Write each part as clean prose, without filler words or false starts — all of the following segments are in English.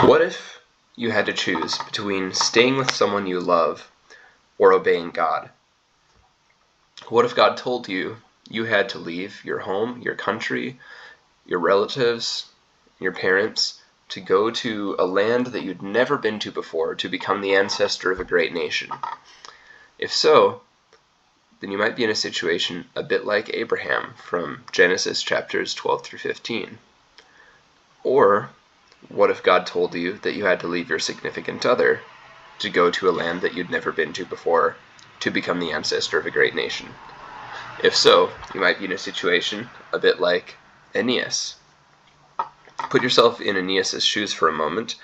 What if you had to choose between staying with someone you love or obeying God? What if God told you you had to leave your home, your country, your relatives, your parents, to go to a land that you'd never been to before to become the ancestor of a great nation? If so, then you might be in a situation a bit like Abraham from Genesis chapters 12 through 15. Or what if God told you that you had to leave your significant other to go to a land that you'd never been to before to become the ancestor of a great nation? If so, you might be in a situation a bit like Aeneas. Put yourself in Aeneas' shoes for a moment.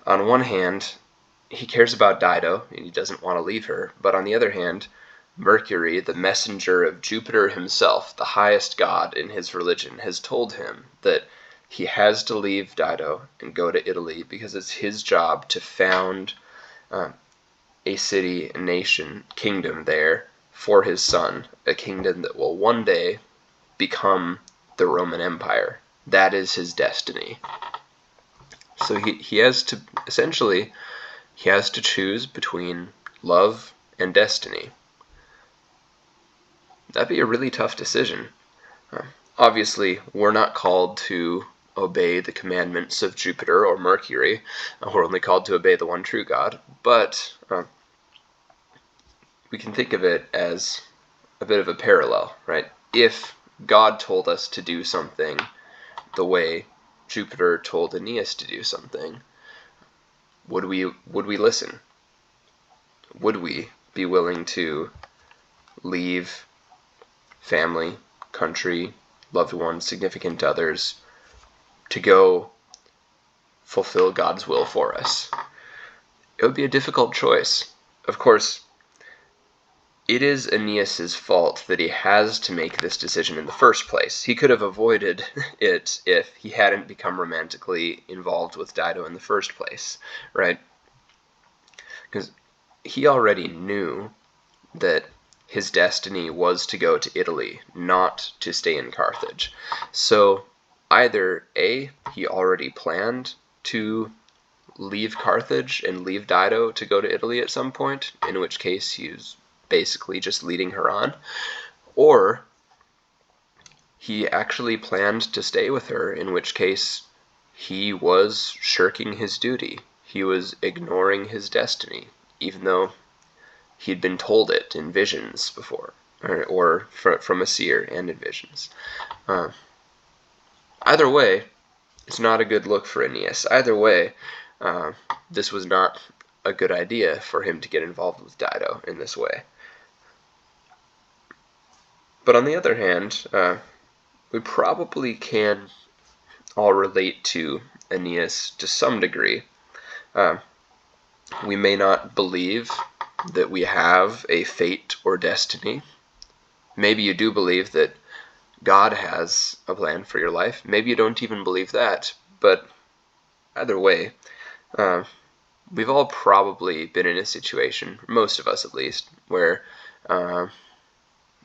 On one hand, he cares about Dido and he doesn't want to leave her, but on the other hand, Mercury, the messenger of Jupiter himself, the highest god in his religion, has told him that he has to leave Dido and go to Italy because it's his job to found a city, a nation, kingdom there for his son, a kingdom that will one day become the Roman Empire. That is his destiny. So he has to, essentially, he has to choose between love and destiny. That'd be a really tough decision. Obviously, we're not called to obey the commandments of Jupiter or Mercury. We're only called to obey the one true God. But we can think of it as a bit of a parallel, right? If God told us to do something the way Jupiter told Aeneas to do something, would we listen? Would we be willing to leave family, country, loved ones, significant others, to go fulfill God's will for us? It would be a difficult choice. Of course, it is Aeneas' fault that he has to make this decision in the first place. He could have avoided it if he hadn't become romantically involved with Dido in the first place, right? Because he already knew that his destiny was to go to Italy, not to stay in Carthage. So either A, he already planned to leave Carthage and leave Dido to go to Italy at some point, in which case he was basically just leading her on, or he actually planned to stay with her, in which case he was shirking his duty. He was ignoring his destiny, even though he'd been told it in visions before, or from a seer and in visions. Either way, it's not a good look for Aeneas. Either way, this was not a good idea for him to get involved with Dido in this way. But on the other hand, we probably can all relate to Aeneas to some degree. We may not believe that we have a fate or destiny. Maybe you do believe that God has a plan for your life. Maybe you don't even believe that. But either way, we've all probably been in a situation, most of us at least, where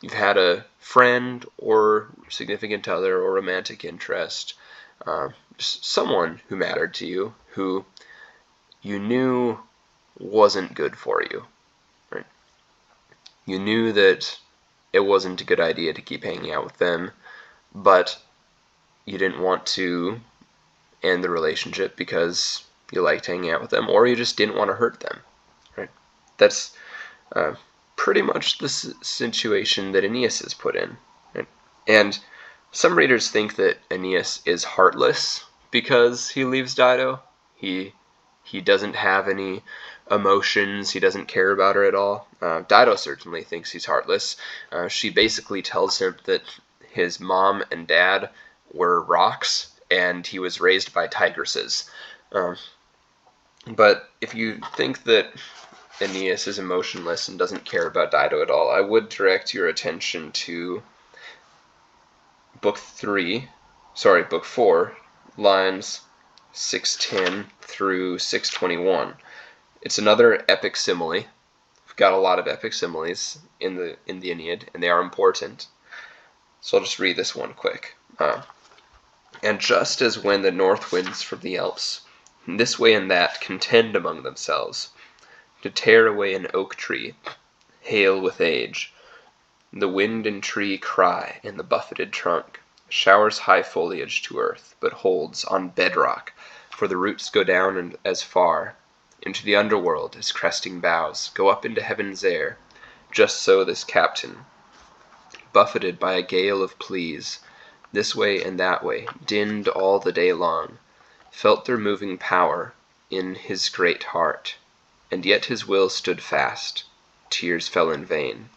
you've had a friend or significant other or romantic interest, just someone who mattered to you, who you knew wasn't good for you. Right? You knew that it wasn't a good idea to keep hanging out with them, but you didn't want to end the relationship because you liked hanging out with them, or you just didn't want to hurt them. Right? That's pretty much the situation that Aeneas is put in. Right? And some readers think that Aeneas is heartless because he leaves Dido. He doesn't have any emotions. He doesn't care about her at all. Dido certainly thinks he's heartless. She basically tells him that his mom and dad were rocks and he was raised by tigresses. But if you think that Aeneas is emotionless and doesn't care about Dido at all, I would direct your attention to book 4, lines 610 through 621. It's another epic simile. We've got a lot of epic similes in the Aeneid, and they are important. So I'll just read this one quick. And just as when the north winds from the Alps this way and that contend among themselves, to tear away an oak tree, hale with age. The wind and tree cry in the buffeted trunk, showers high foliage to earth, but holds on bedrock, for the roots go down and as far into the underworld as cresting boughs go up into heaven's air. Just so this captain, buffeted by a gale of pleas, this way and that way, dinned all the day long, felt their moving power in his great heart, and yet his will stood fast. Tears fell in vain.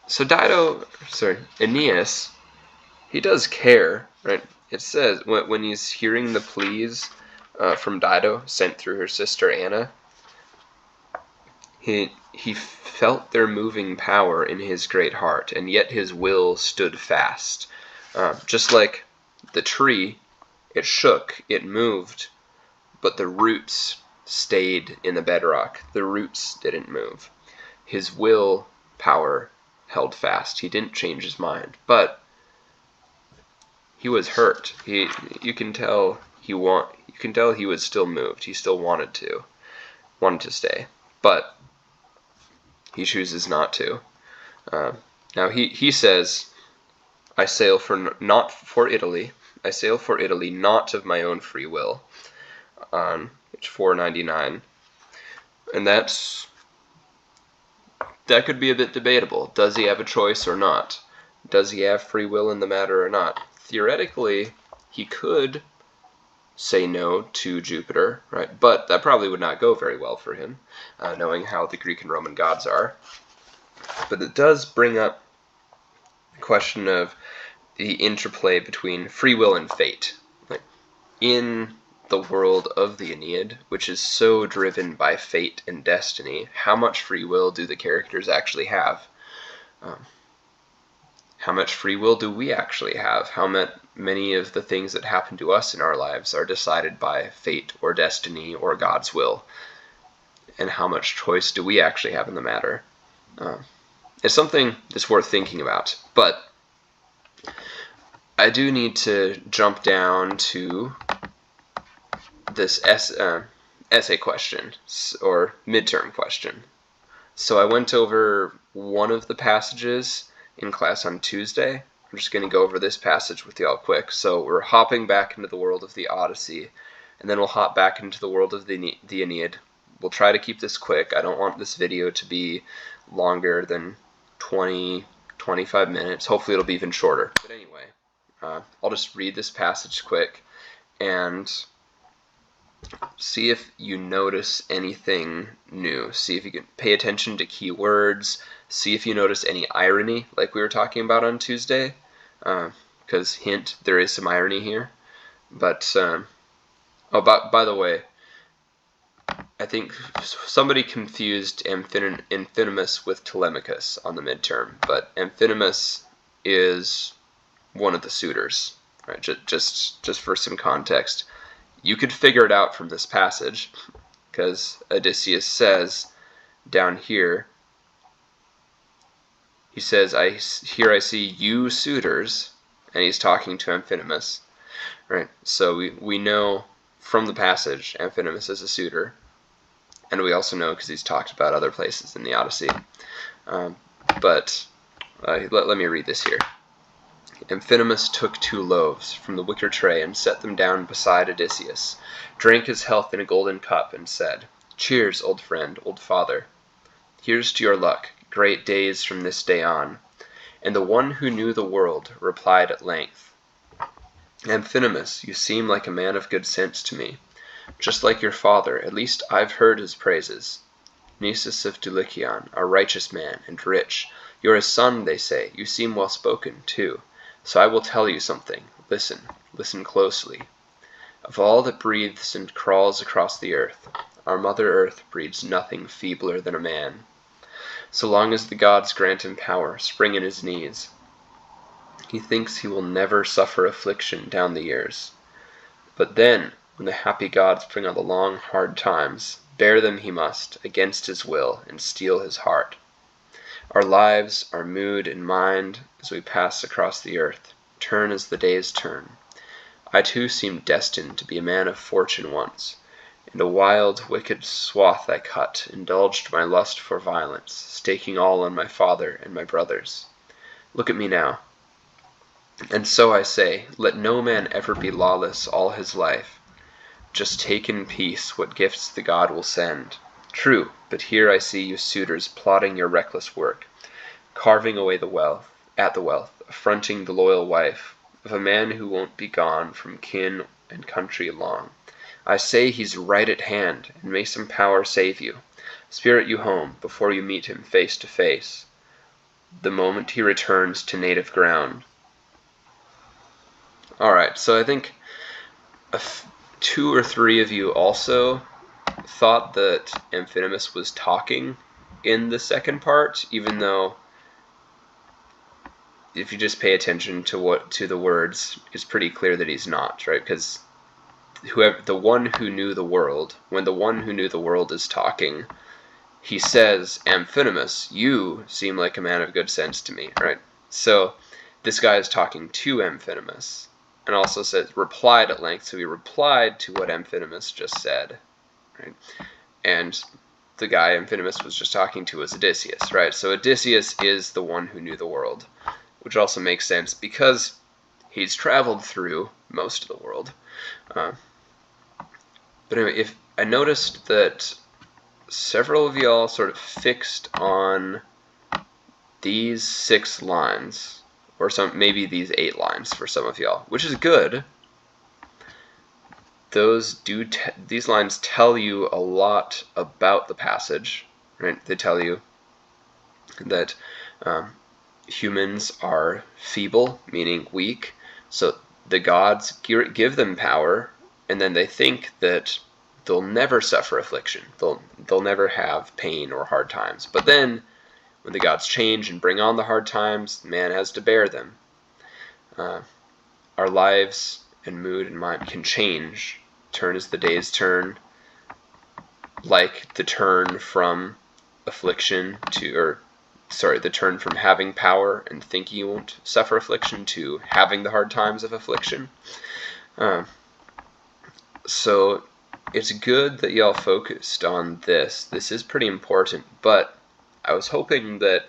So Aeneas, he does care, right? It says when he's hearing the pleas from Dido sent through her sister Anna, he felt their moving power in his great heart, and yet his will stood fast. Just like the tree, it shook, it moved, but the roots stayed in the bedrock. The roots didn't move. His will power held fast. He didn't change his mind, but he was hurt. You can tell he was still moved. He still wanted to stay, but he chooses not to. Now he says, "I sail not for Italy. I sail for Italy, not of my own free will." On page 499, and that could be a bit debatable. Does he have a choice or not? Does he have free will in the matter or not? Theoretically, he could say no to Jupiter, right? But that probably would not go very well for him, knowing how the Greek and Roman gods are. But it does bring up the question of the interplay between free will and fate. Like, in the world of the Aeneid, which is so driven by fate and destiny, how much free will do the characters actually have? How much free will do we actually have? How many of the things that happen to us in our lives are decided by fate or destiny or God's will? And how much choice do we actually have in the matter? It's something that's worth thinking about. But I do need to jump down to this essay question, or midterm question. So I went over one of the passages in class on Tuesday. I'm just going to go over this passage with y'all quick. So we're hopping back into the world of the Odyssey, and then we'll hop back into the world of the Aeneid. We'll try to keep this quick. I don't want this video to be longer than 20-25 minutes. Hopefully it'll be even shorter. But anyway, I'll just read this passage quick and see if you notice anything new. See if you can pay attention to key words. See if you notice any irony, like we were talking about on Tuesday. Because, hint, there is some irony here. But, by the way, I think somebody confused Amphinomus with Telemachus on the midterm. But Amphinomus is one of the suitors. Right? Just for some context. You could figure it out from this passage, because Odysseus says down here, he says, "Here I see you suitors," and he's talking to Amphinomus, right? So we know from the passage Amphinomus is a suitor, and we also know because he's talked about other places in the Odyssey. But let me read this here. Amphinomus took 2 loaves from the wicker tray and set them down beside Odysseus, drank his health in a golden cup, and said, "Cheers, old friend, old father. Here's to your luck, great days from this day on." And the one who knew the world replied at length, "Amphinomus, you seem like a man of good sense to me, just like your father, at least I've heard his praises. Nisus of Dulichion, a righteous man and rich. You're his son, they say. You seem well spoken, too. So I will tell you something. Listen closely. Of all that breathes and crawls across the earth, our Mother Earth breeds nothing feebler than a man. So long as the gods grant him power, spring in his knees, he thinks he will never suffer affliction down the years. But then, when the happy gods bring on the long, hard times, bear them he must, against his will, and steel his heart. Our lives, our mood and mind, as we pass across the earth, turn as the days turn. I too seemed destined to be a man of fortune once. In a wild, wicked swath I cut, indulged my lust for violence, staking all on my father and my brothers. Look at me now. And so I say, let no man ever be lawless all his life. Just take in peace what gifts the God will send. True, but here I see you suitors plotting your reckless work, carving away the wealth, affronting the loyal wife of a man who won't be gone from kin and country long. I say he's right at hand, and may some power save you, spirit you home before you meet him face to face, the moment he returns to native ground. Alright, so I think two or three of you also thought that Amphinomus was talking in the second part, even though if you just pay attention to the words, it's pretty clear that he's not, right? Because when the one who knew the world is talking, he says, Amphinomus, you seem like a man of good sense to me, right? So this guy is talking to Amphinomus, and also says replied at length, so he replied to what Amphinomus just said, right? And the guy Amphinomus was just talking to was Odysseus, right? So Odysseus is the one who knew the world, which also makes sense because he's traveled through most of the world. But anyway, if I noticed that several of y'all sort of fixed on these 6 lines, or maybe these 8 lines for some of y'all, which is good. These lines tell you a lot about the passage, right? They tell you that humans are feeble, meaning weak, so the gods give them power, and then they think that they'll never suffer affliction. They'll never have pain or hard times. But then, when the gods change and bring on the hard times, man has to bear them. Our lives and mood and mind can change, turn as the days turn, like the turn from affliction the turn from having power and thinking you won't suffer affliction to having the hard times of affliction. So it's good that y'all focused on this. This is pretty important, but I was hoping that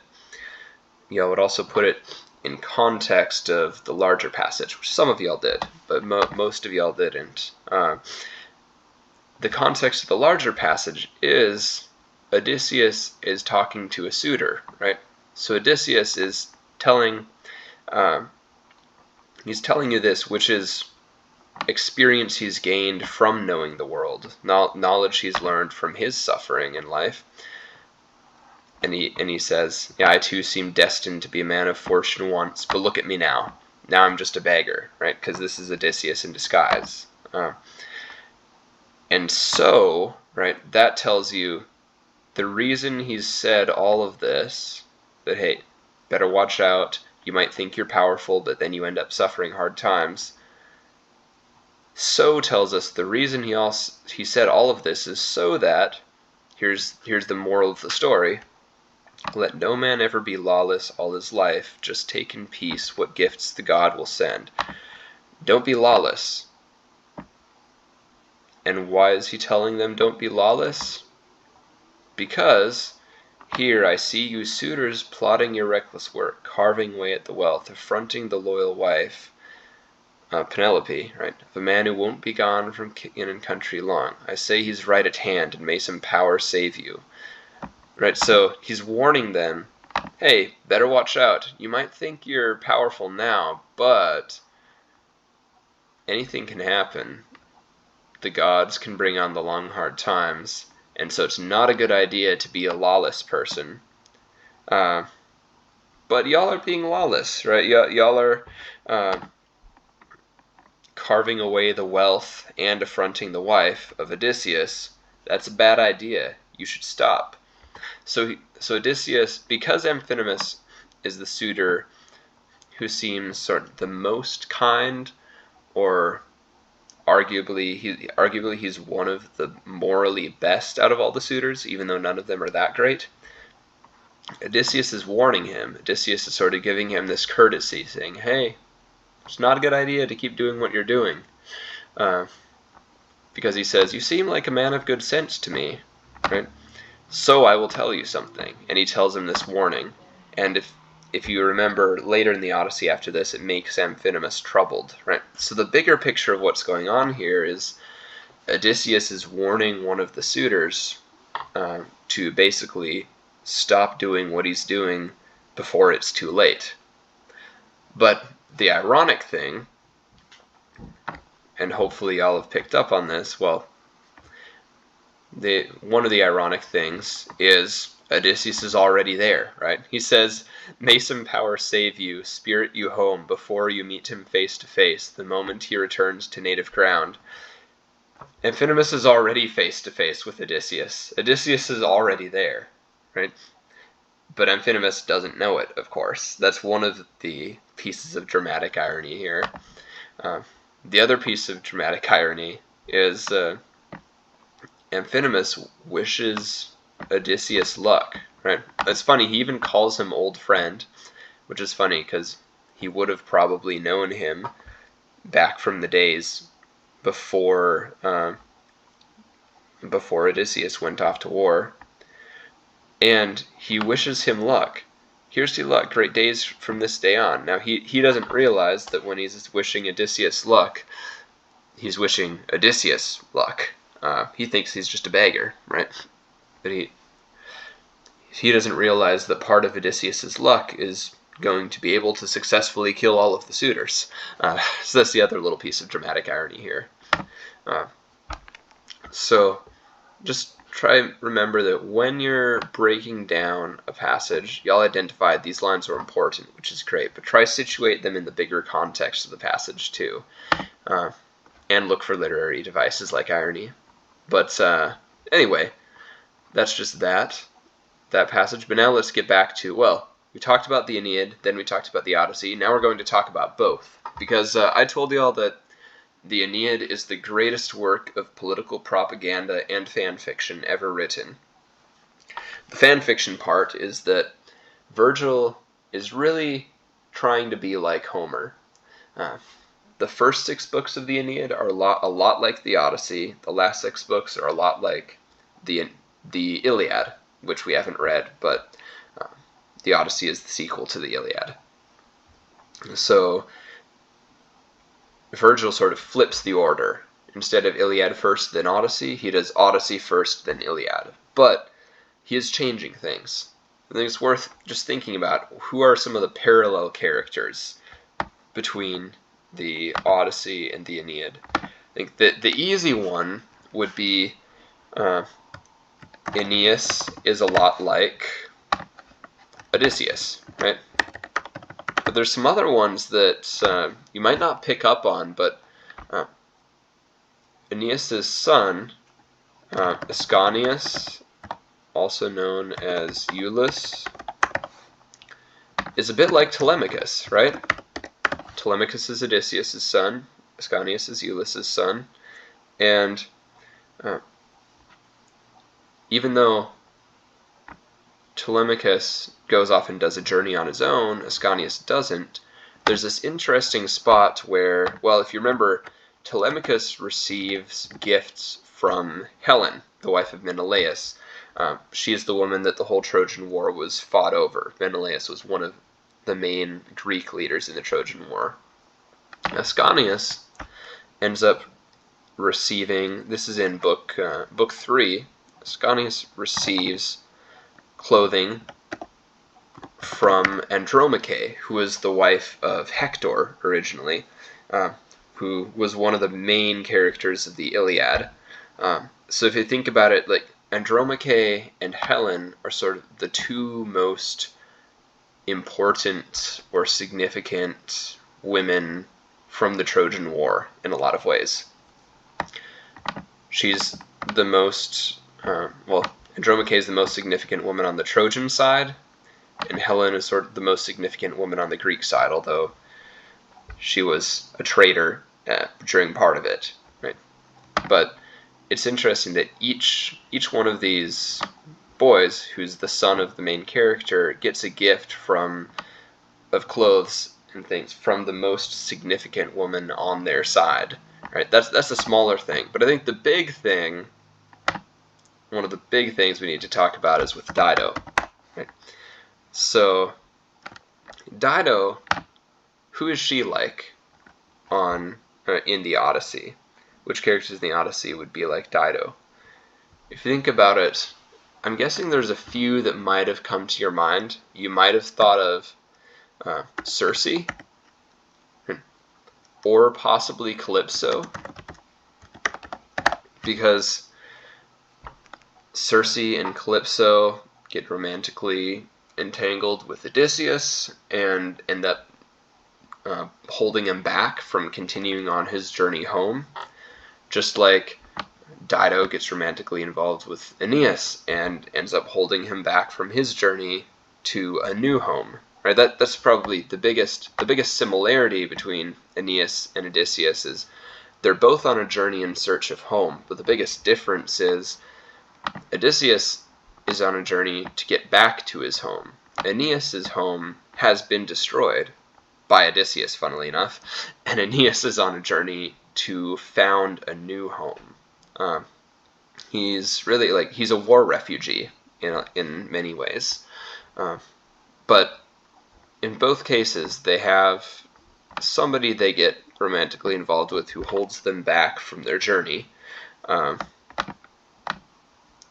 y'all would also put it in context of the larger passage, which some of y'all did, but most of y'all didn't. The context of the larger passage is Odysseus is talking to a suitor, right? So Odysseus is telling you this, which is experience he's gained from knowing the world, knowledge he's learned from his suffering in life. And he says, yeah, I too seem destined to be a man of fortune once, but look at me now. Now I'm just a beggar, right? Because this is Odysseus in disguise. And so, right, that tells you the reason he's said all of this, that, hey, better watch out, you might think you're powerful, but then you end up suffering hard times. So tells us the reason he said all of this is so that, here's the moral of the story, let no man ever be lawless all his life, just take in peace what gifts the God will send. Don't be lawless. And why is he telling them don't be lawless? Because here I see you suitors plotting your reckless work, carving away at the wealth, affronting the loyal wife, Penelope, right? Of a man who won't be gone from kin and country long. I say he's right at hand, and may some power save you. Right, so he's warning them, hey, better watch out. You might think you're powerful now, but anything can happen. The gods can bring on the long, hard times, and so it's not a good idea to be a lawless person. But y'all are being lawless, right? Y'all are carving away the wealth and affronting the wife of Odysseus. That's a bad idea. You should stop. So Odysseus, because Amphinomus is the suitor who seems sort of the most kind, or arguably he's one of the morally best out of all the suitors, even though none of them are that great. Odysseus is warning him. Odysseus is sort of giving him this courtesy, saying, hey, it's not a good idea to keep doing what you're doing. because he says, "You seem like a man of good sense to me," right? "So I will tell you something," and he tells him this warning. And if you remember later in the Odyssey after this, it makes Amphinomus troubled, right? So the bigger picture of what's going on here is Odysseus is warning one of the suitors to basically stop doing what he's doing before it's too late. But the ironic thing, and hopefully y'all have picked up on this, well, one of the ironic things is Odysseus is already there, right? He says, "May some power save you, spirit you home, before you meet him face to face, the moment he returns to native ground." Amphinomus is already face to face with Odysseus. Odysseus is already there, right? But Amphinomus doesn't know it, of course. That's one of the pieces of dramatic irony here. The other piece of dramatic irony is Amphinomus wishes Odysseus luck, right? It's funny, he even calls him old friend, which is funny because he would have probably known him back from the days before Odysseus went off to war. And he wishes him luck. "Here's to luck, great days from this day on." Now, he doesn't realize that when he's wishing Odysseus luck, he's wishing Odysseus luck. He thinks he's just a beggar, right? But he doesn't realize that part of Odysseus's luck is going to be able to successfully kill all of the suitors. So that's the other little piece of dramatic irony here. So just try remember that when you're breaking down a passage, y'all identified these lines are important, which is great, but try situate them in the bigger context of the passage too, and look for literary devices like irony. But anyway, that's just that passage. But now let's get back to, well, we talked about the Aeneid, then we talked about the Odyssey. Now we're going to talk about both, because I told y'all that the Aeneid is the greatest work of political propaganda and fan fiction ever written. The fan fiction part is that Virgil is really trying to be like Homer. The first 6 books of the Aeneid are a lot like the Odyssey. The last 6 books are a lot like the Iliad, which we haven't read, but the Odyssey is the sequel to the Iliad. So Virgil sort of flips the order. Instead of Iliad first, then Odyssey, he does Odyssey first, then Iliad. But he is changing things. I think it's worth just thinking about who are some of the parallel characters between the Odyssey and the Aeneid. I think that the easy one would be Aeneas is a lot like Odysseus, right? But there's some other ones that you might not pick up on, but Aeneas' son, Ascanius, also known as Iulus, is a bit like Telemachus, right? Telemachus is Odysseus' son, Ascanius is Iulus' son, and even though Telemachus goes off and does a journey on his own, Ascanius doesn't, there's this interesting spot where, well, if you remember, Telemachus receives gifts from Helen, the wife of Menelaus. She is the woman that the whole Trojan War was fought over. Menelaus was one of the main Greek leaders in the Trojan War. Ascanius ends up receiving, this is in book 3, Ascanius receives clothing from Andromache, who was the wife of Hector originally, who was one of the main characters of the Iliad. So if you think about it, like Andromache and Helen are sort of the 2 most important or significant women from the Trojan War in a lot of ways. She's the most, Andromache is the most significant woman on the Trojan side, and Helen is sort of the most significant woman on the Greek side, although she was a traitor during part of it, right? But it's interesting that each one of these boys, who's the son of the main character, gets a gift of clothes and things from the most significant woman on their side. Right? That's a smaller thing. But I think the big thing, one of the big things we need to talk about is with Dido. Right? So Dido, who is she like in the Odyssey? Which characters in the Odyssey would be like Dido? If you think about it, I'm guessing there's a few that might have come to your mind. You might have thought of Circe, or possibly Calypso, because Circe and Calypso get romantically entangled with Odysseus and end up holding him back from continuing on his journey home, just like Dido gets romantically involved with Aeneas and ends up holding him back from his journey to a new home. Right? That's probably the biggest similarity between Aeneas and Odysseus is they're both on a journey in search of home, but the biggest difference is Odysseus is on a journey to get back to his home. Aeneas's home has been destroyed by Odysseus, funnily enough, and Aeneas is on a journey to found a new home. He's really he's a war refugee in many ways, but in both cases they have somebody they get romantically involved with who holds them back from their journey.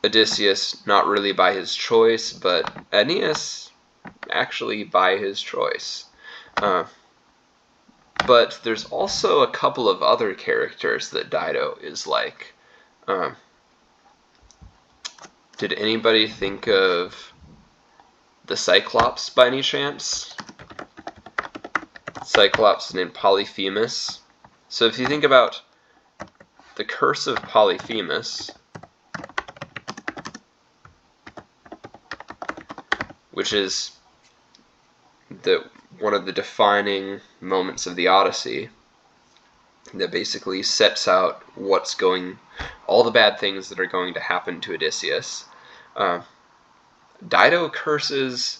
Odysseus, not really by his choice, but Aeneas, actually by his choice. But there's also a couple of other characters that Dido is like. Did anybody think of the Cyclops by any chance? Cyclops named Polyphemus. So if you think about the curse of Polyphemus, which is one of the defining moments of the Odyssey, that basically sets out all the bad things that are going to happen to Odysseus. Dido curses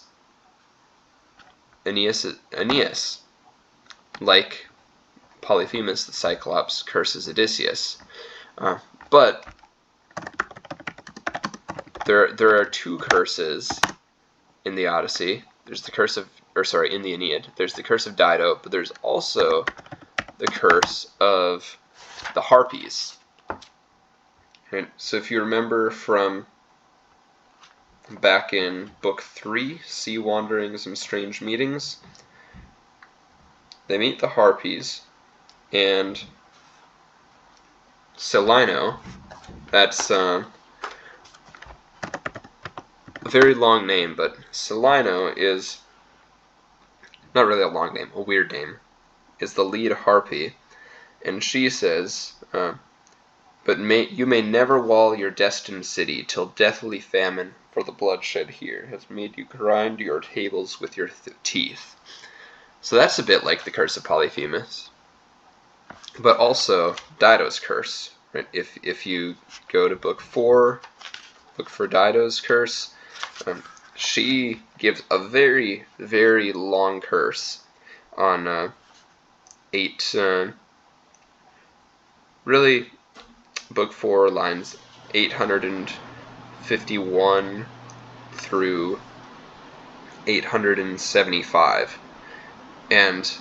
Aeneas, like Polyphemus the Cyclops curses Odysseus. But there are two curses in the Odyssey. There's in the Aeneid. There's the curse of Dido, but there's also the curse of the Harpies. And so if you remember from back in Book 3, Sea Wanderings and Strange Meetings, they meet the Harpies, and Celaeno, that's a very long name, but Celaeno is not really a long name, a weird name, is the lead harpy, and she says, but you may never wall your destined city till deathly famine for the bloodshed here has made you grind your tables with your teeth. So that's a bit like the curse of Polyphemus, but also Dido's curse. Right? If you go to Book 4, look for Dido's curse, she gives a very, very long curse on really Book 4 lines 851 through 875. And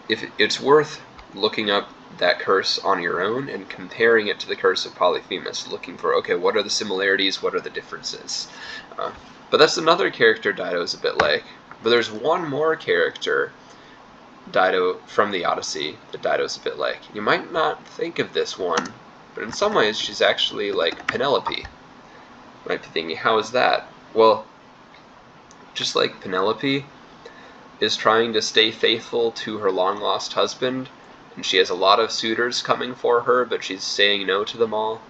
if it's worth looking up that curse on your own and comparing it to the curse of Polyphemus, looking for, okay, what are the similarities, what are the differences? But that's another character Dido's a bit like. But there's one more character Dido from the Odyssey that Dido's a bit like. You might not think of this one, but in some ways she's actually like Penelope. You might be thinking, how is that? Well, just like Penelope is trying to stay faithful to her long-lost husband, and she has a lot of suitors coming for her, but she's saying no to them all.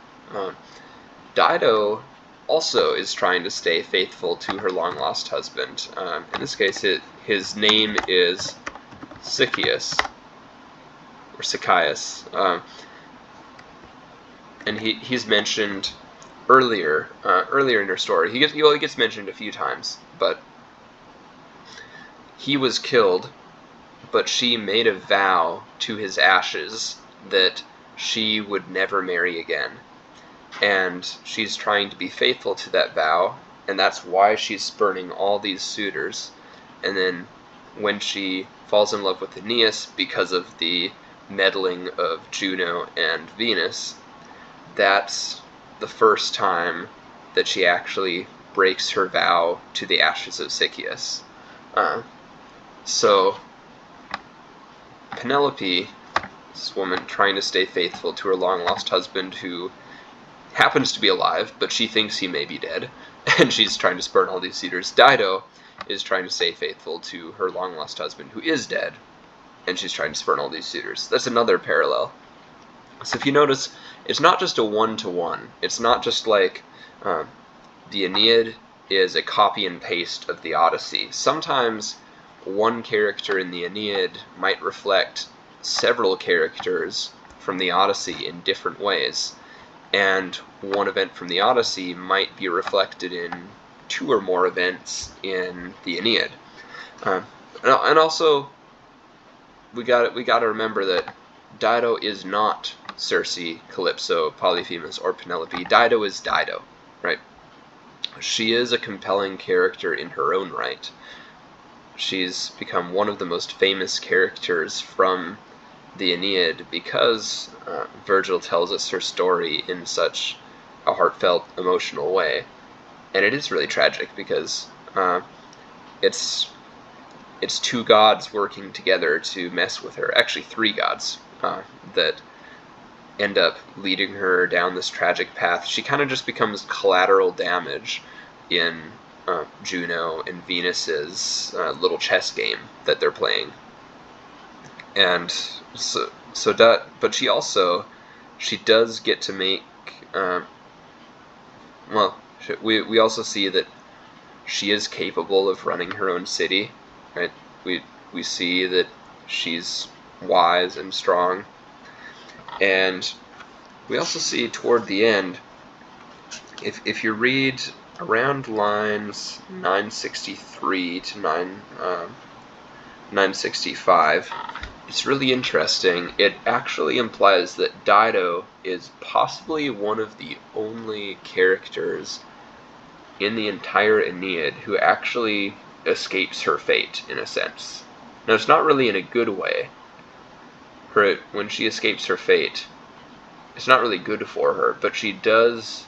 Dido also is trying to stay faithful to her long-lost husband. In this case, his name is Sychaeus, or Sychaeus, and he's mentioned earlier in her story. He gets mentioned a few times, but he was killed, but she made a vow to his ashes that she would never marry again. And she's trying to be faithful to that vow, and that's why she's spurning all these suitors. And then when she falls in love with Aeneas because of the meddling of Juno and Venus, that's the first time that she actually breaks her vow to the ashes of Sychaeus. So Penelope, this woman trying to stay faithful to her long-lost husband who happens to be alive, but she thinks he may be dead, and she's trying to spurn all these suitors. Dido is trying to stay faithful to her long-lost husband who is dead, and she's trying to spurn all these suitors. That's another parallel. So if you notice, it's not just a one-to-one. It's not just like the Aeneid is a copy and paste of the Odyssey. Sometimes one character in the Aeneid might reflect several characters from the Odyssey in different ways, and one event from the Odyssey might be reflected in two or more events in the Aeneid. And also, we got to remember that Dido is not Circe, Calypso, Polyphemus, or Penelope. Dido is Dido, right? She is a compelling character in her own right. She's become one of the most famous characters from the Aeneid because Virgil tells us her story in such a heartfelt, emotional way. And it is really tragic because it's two gods working together to mess with her. Actually, three gods that end up leading her down this tragic path. She kind of just becomes collateral damage in Juno and Venus's little chess game that they're playing. And but she does get to make, we also see that she is capable of running her own city, right? We see that she's wise and strong, and we also see toward the end, if you read around lines 963 to 965, it's really interesting. It actually implies that Dido is possibly one of the only characters in the entire Aeneid who actually escapes her fate, in a sense. Now, it's not really in a good way. When she escapes her fate, it's not really good for her, but she does.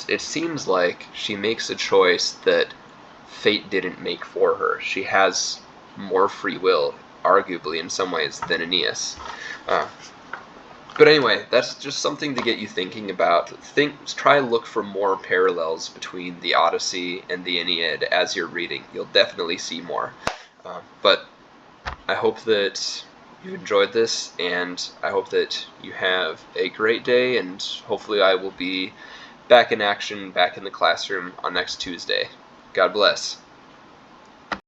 It seems like she makes a choice that fate didn't make for her. She has more free will, arguably, in some ways, than Aeneas. But anyway, that's just something to get you thinking about. Try to look for more parallels between the Odyssey and the Aeneid as you're reading. You'll definitely see more. But I hope that you enjoyed this, and I hope that you have a great day, and hopefully I will be back in action, back in the classroom on next Tuesday. God bless.